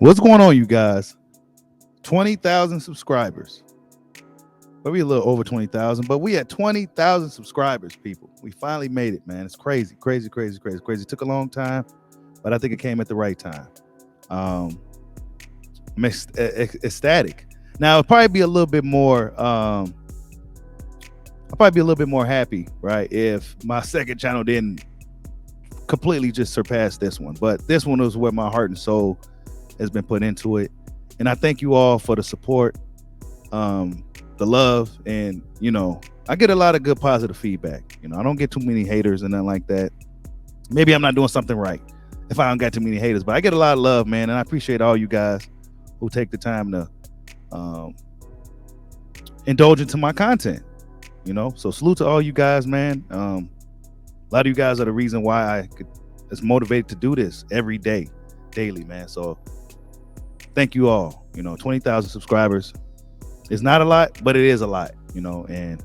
What's going on, you guys? 20,000 subscribers. Maybe a little over 20,000, but we at 20,000 subscribers, people. We finally made it, man. It's crazy, crazy, crazy, crazy, crazy. It took a long time, but I think it came at the right time. I'm ecstatic. Now, it'll probably be a little bit more, I'll probably be a little bit more happy, right, if my second channel didn't completely just surpass this one. But this one was where my heart and soul has been put into it. And I thank you all for the support, the love, and I get a lot of good positive feedback. I don't get too many haters and nothing like that. Maybe I'm not doing something right if I don't got too many haters, but I get a lot of love, man, and I appreciate all you guys who take the time to indulge into my content. So salute to all you guys, man. A lot of you guys are the reason why I is motivated to do this every day, daily, man. So thank you all. 20,000 subscribers is not a lot, but it is a lot, and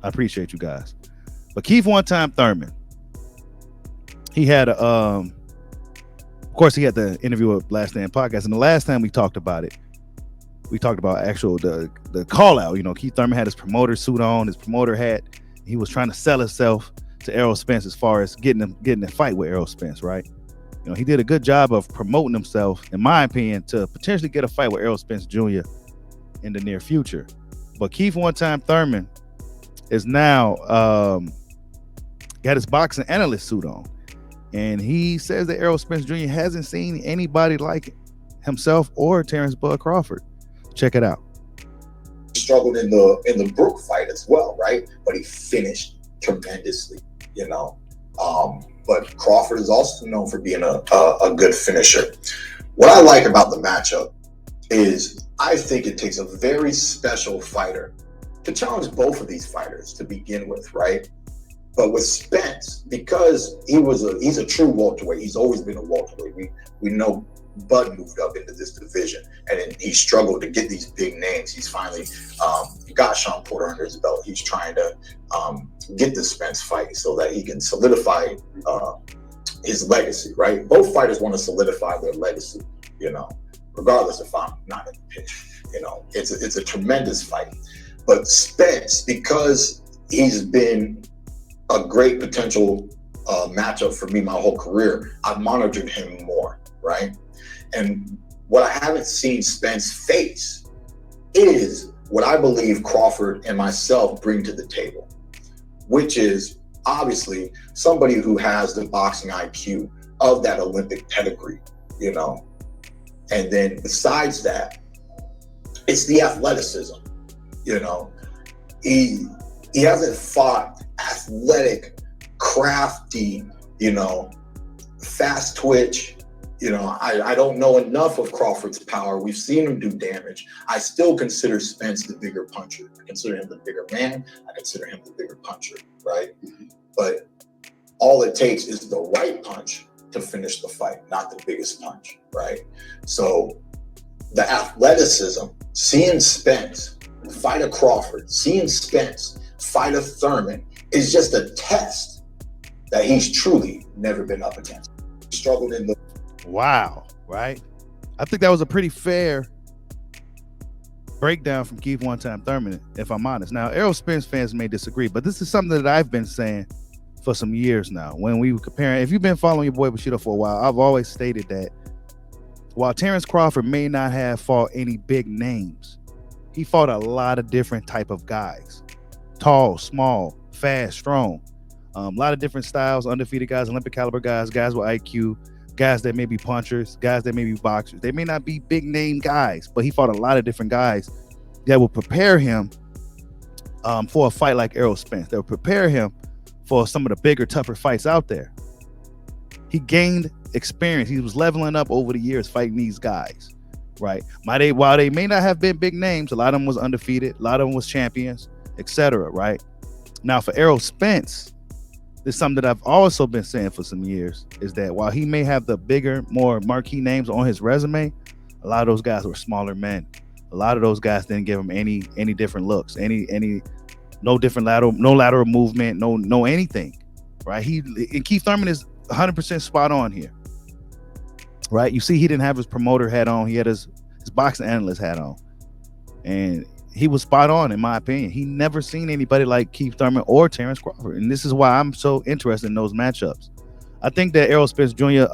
I appreciate you guys. But Keith One Time Thurman, he had of course he had the interview with Last Stand Podcast, and the last time we talked about it, we talked about the call out. Keith Thurman had his promoter suit on, his promoter hat. He was trying to sell himself to Errol Spence as far as getting a fight with Errol Spence, right? He did a good job of promoting himself, in my opinion, to potentially get a fight with Errol Spence Jr. in the near future. But Keith One Time Thurman is now got his boxing analyst suit on, and he says that Errol Spence Jr. hasn't seen anybody like himself or Terrence Bud Crawford. Check it out. Struggled in the Brook fight as well, right? But he finished tremendously, But Crawford is also known for being a good finisher. What I like about the matchup is I think it takes a very special fighter to challenge both of these fighters to begin with, right? But with Spence, because he's a true welterweight, he's always been a welterweight. We know Bud moved up into this division, and he struggled to get these big names. He's finally got Sean Porter under his belt. He's trying to get the Spence fight so that he can solidify his legacy, right? Both fighters want to solidify their legacy, regardless if I'm not in the picture. It's a tremendous fight. But Spence, because he's been a great potential matchup for me my whole career, I've monitored him more, right? And what I haven't seen Spence face is what I believe Crawford and myself bring to the table, which is obviously somebody who has the boxing IQ of that Olympic pedigree, And then besides that, it's the athleticism, He hasn't fought athletic, crafty, fast twitch. I don't know enough of Crawford's power. We've seen him do damage. I still consider Spence the bigger puncher. I consider him the bigger man. I consider him the bigger puncher, right? But all it takes is the right punch to finish the fight, not the biggest punch, right? So the athleticism, seeing Spence fight a Crawford, seeing Spence fight a Thurman is just a test that he's truly never been up against. He struggled in the Wow, right? I think that was a pretty fair breakdown from Keith One Time Thurman, if I'm honest. Now, Errol Spence fans may disagree, but this is something that I've been saying for some years now. When we were comparing, if you've been following your boy Bushido for a while, I've always stated that while Terrence Crawford may not have fought any big names, he fought a lot of different type of guys. Tall, small, fast, strong. A lot of different styles, undefeated guys, Olympic caliber guys, guys with IQ, guys that may be punchers, guys that may be boxers. They may not be big name guys, but he fought a lot of different guys that will prepare him for a fight like Errol Spence. That will prepare him for some of the bigger, tougher fights out there. He gained experience. He was leveling up over the years fighting these guys, right? While they may not have been big names, a lot of them was undefeated, a lot of them was champions, etc., right? Now for Errol Spence, this is something that I've also been saying for some years, is that while he may have the bigger, more marquee names on his resume, a lot of those guys were smaller men. A lot of those guys didn't give him any different looks, no different lateral movement, no anything, right? And Keith Thurman is 100% spot on here. right? You see, he didn't have his promoter hat on. He had his boxing analyst hat on. And he was spot on, in my opinion. He never seen anybody like Keith Thurman or Terrence Crawford. And this is why I'm so interested in those matchups. I think that Errol Spence Jr.,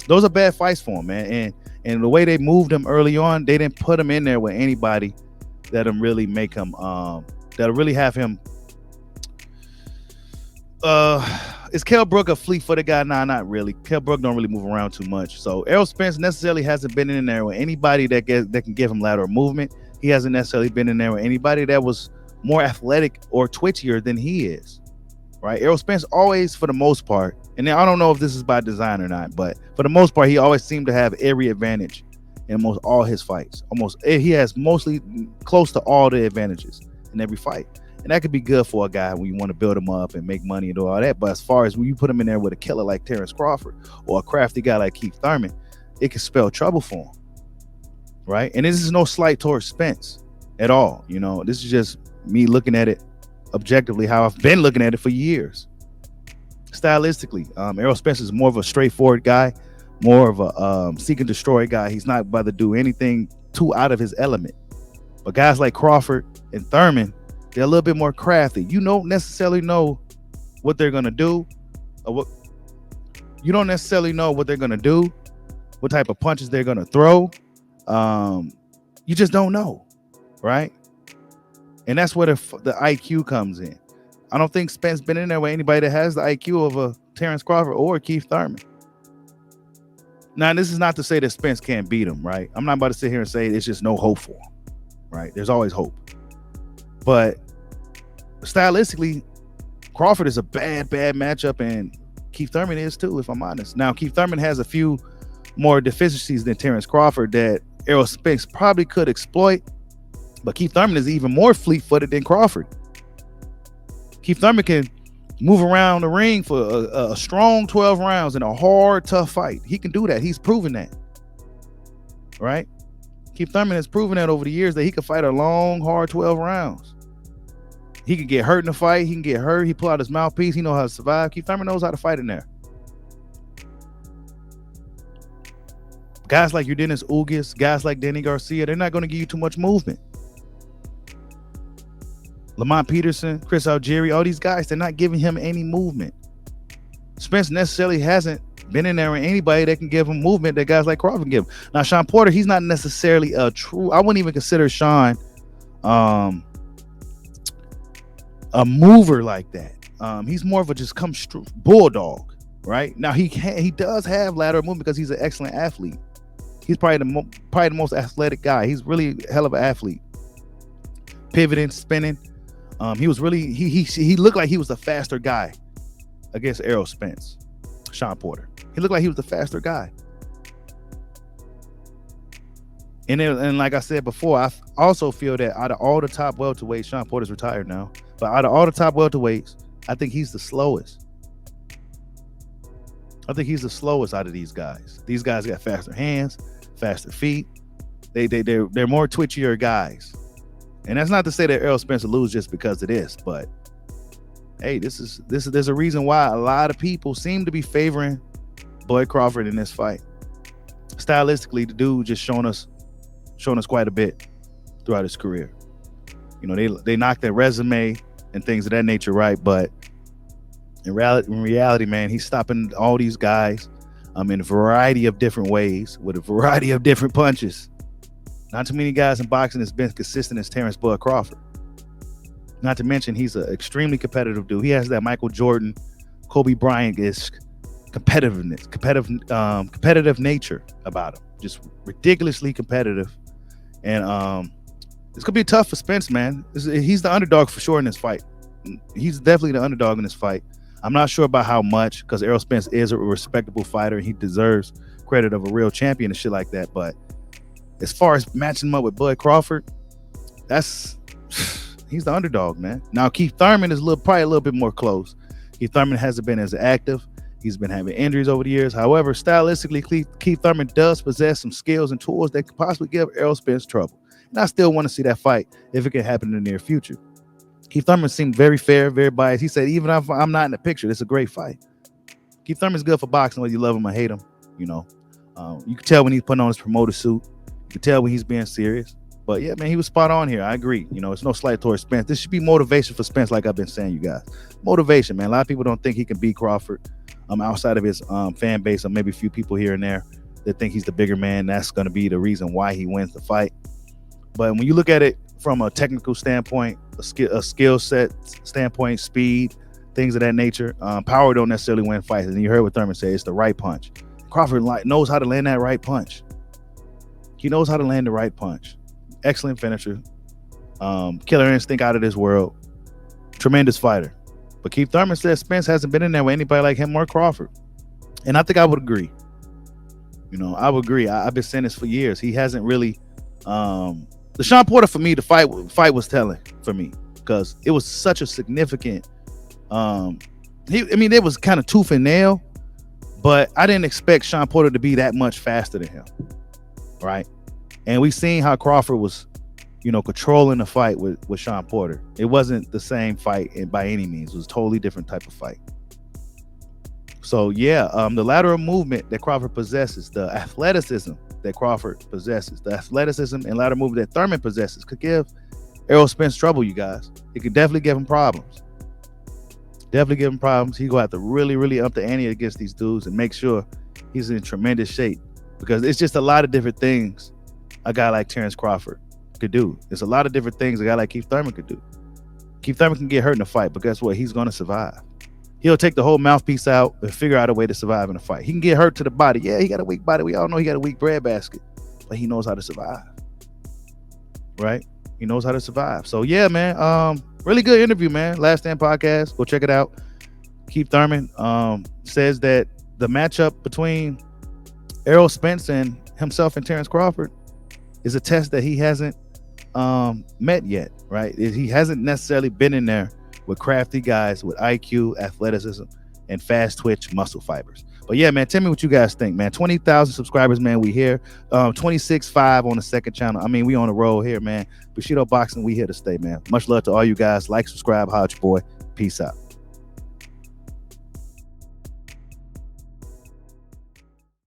those are bad fights for him, man. And the way they moved him early on, they didn't put him in there with anybody that'll really make him, that'll really have him. Is Kell Brook a fleet-footed guy? Nah, not really. Kell Brook don't really move around too much. So Errol Spence necessarily hasn't been in there with anybody that can give him lateral movement. He hasn't necessarily been in there with anybody that was more athletic or twitchier than he is. Right? Errol Spence always, for the most part, and I don't know if this is by design or not, but for the most part, he always seemed to have every advantage in almost all his fights. He has mostly close to all the advantages in every fight. And that could be good for a guy when you want to build him up and make money and do all that. But as far as when you put him in there with a killer like Terrence Crawford or a crafty guy like Keith Thurman, it can spell trouble for him. Right? And this is no slight towards Spence at all. You know, this is just me looking at it objectively, how I've been looking at it for years. Stylistically, Errol Spence is more of a straightforward guy, more of a seek and destroy guy. He's not about to do anything too out of his element. But guys like Crawford and Thurman, they're a little bit more crafty. You don't necessarily know what they're gonna do, or what you don't necessarily know what they're gonna do, what type of punches they're gonna throw. You just don't know, right? And that's where the IQ comes in. I don't think Spence been in there with anybody that has the IQ of a Terrence Crawford or a Keith Thurman. Now, this is not to say that Spence can't beat him, right? I'm not about to sit here and say it's just no hope for him, right? There's always hope. But stylistically, Crawford is a bad matchup, and Keith Thurman is too, if I'm honest. Now, Keith Thurman has a few more deficiencies than Terrence Crawford that Errol Spence probably could exploit, but Keith Thurman is even more fleet-footed than Crawford. Keith Thurman can move around the ring for a strong 12 rounds in a hard, tough fight. He can do that. He's proven that, right? Keith Thurman has proven that over the years that he can fight a long, hard 12 rounds. He can get hurt in the fight. He can get hurt. He pull out his mouthpiece. He knows how to survive. Keith Thurman knows how to fight in there. Guys like Dennis Ugas, guys like Danny Garcia, they're not going to give you too much movement. Lamont Peterson, Chris Algieri, all these guys, they're not giving him any movement. Spence necessarily hasn't been in there with anybody that can give him movement that guys like Crawford can give him. Now, Sean Porter, he's not necessarily a true, I wouldn't even consider Sean a mover like that. He's more of a just bulldog, right? Now, he does have lateral movement because he's an excellent athlete. He's probably the most athletic guy. He's really a hell of an athlete. Pivoting, spinning. He was really he looked like he was the faster guy against Errol Spence. Sean Porter. He looked like he was the faster guy. And like I said before, I also feel that out of all the top welterweights, Sean Porter's retired now, but out of all the top welterweights, I think he's the slowest. I think he's the slowest out of these guys. These guys got faster hands, faster feet. They're more twitchier guys. And that's not to say that Errol Spence will lose just because of this, but hey, there's a reason why a lot of people seem to be favoring Bud Crawford in this fight. Stylistically, the dude just shown us quite a bit throughout his career. You know, they knocked their resume and things of that nature, right? But in reality, man, he's stopping all these guys in a variety of different ways with a variety of different punches. Not too many guys in boxing has been consistent as Terrence Bud Crawford. Not to mention, he's an extremely competitive dude. He has that Michael Jordan, Kobe Bryant-ish competitive nature about him. Just ridiculously competitive. And it's gonna be tough for Spence, man. He's the underdog for sure in this fight. He's definitely the underdog in this fight. I'm not sure about how much, because Errol Spence is a respectable fighter and he deserves credit of a real champion and shit like that. But as far as matching him up with Bud Crawford, he's the underdog, man. Now, Keith Thurman is probably a little bit more close. Keith Thurman hasn't been as active. He's been having injuries over the years. However, stylistically, Keith Thurman does possess some skills and tools that could possibly give Errol Spence trouble. And I still want to see that fight if it can happen in the near future. Keith Thurman seemed very fair, very biased. He said, even if I'm not in the picture, it's a great fight. Keith Thurman's good for boxing, whether you love him or hate him, you know. You can tell when he's putting on his promoter suit. You can tell when he's being serious. But yeah, man, he was spot on here. I agree. It's no slight towards Spence. This should be motivation for Spence, like I've been saying, you guys. Motivation, man. A lot of people don't think he can beat Crawford outside of his fan base, or maybe a few people here and there that think he's the bigger man. That's going to be the reason why he wins the fight. But when you look at it from a technical standpoint, a skill set standpoint, speed, things of that nature, power don't necessarily win fights. And you heard what Thurman said, it's the right punch. Crawford knows how to land that right punch. He knows how to land the right punch. Excellent finisher. Killer instinct out of this world. Tremendous fighter. But Keith Thurman says Spence hasn't been in there with anybody like him or Crawford. And I think I would agree. I would agree. I've been saying this for years. He hasn't really the Sean Porter, for me, the fight was telling for me, because it was such a significant it was kind of tooth and nail, but I didn't expect Sean Porter to be that much faster than him. Right? And we've seen how Crawford was, controlling the fight with Sean Porter. It wasn't the same fight by any means. It was a totally different type of fight. So yeah, the lateral movement that Crawford possesses, the athleticism that Crawford possesses, the athleticism and lateral movement that Thurman possesses could give Errol Spence trouble, you guys. It could definitely give him problems. Definitely give him problems. He's going to have to really, really up the ante against these dudes and make sure he's in tremendous shape, because it's just a lot of different things a guy like Terrence Crawford could do. There's a lot of different things a guy like Keith Thurman could do. Keith Thurman can get hurt in a fight, but guess what? He's going to survive. He'll take the whole mouthpiece out and figure out a way to survive in a fight. He can get hurt to the body. Yeah, he got a weak body. We all know he got a weak breadbasket, but he knows how to survive. Right? He knows how to survive. So yeah, man. Really good interview, man. Last Stand Podcast. Go check it out. Keith Thurman says that the matchup between Errol Spence and himself and Terrence Crawford is a test that he hasn't met yet, right? He hasn't necessarily been in there with crafty guys with IQ, athleticism, and fast twitch muscle fibers. But yeah, man, tell me what you guys think, man. 20,000 subscribers, man. We here. 26.5 on the second channel. I mean, we on the roll here, man. Bushido Boxing, we here to stay, man. Much love to all you guys. Like, subscribe, holla at your boy. Peace out.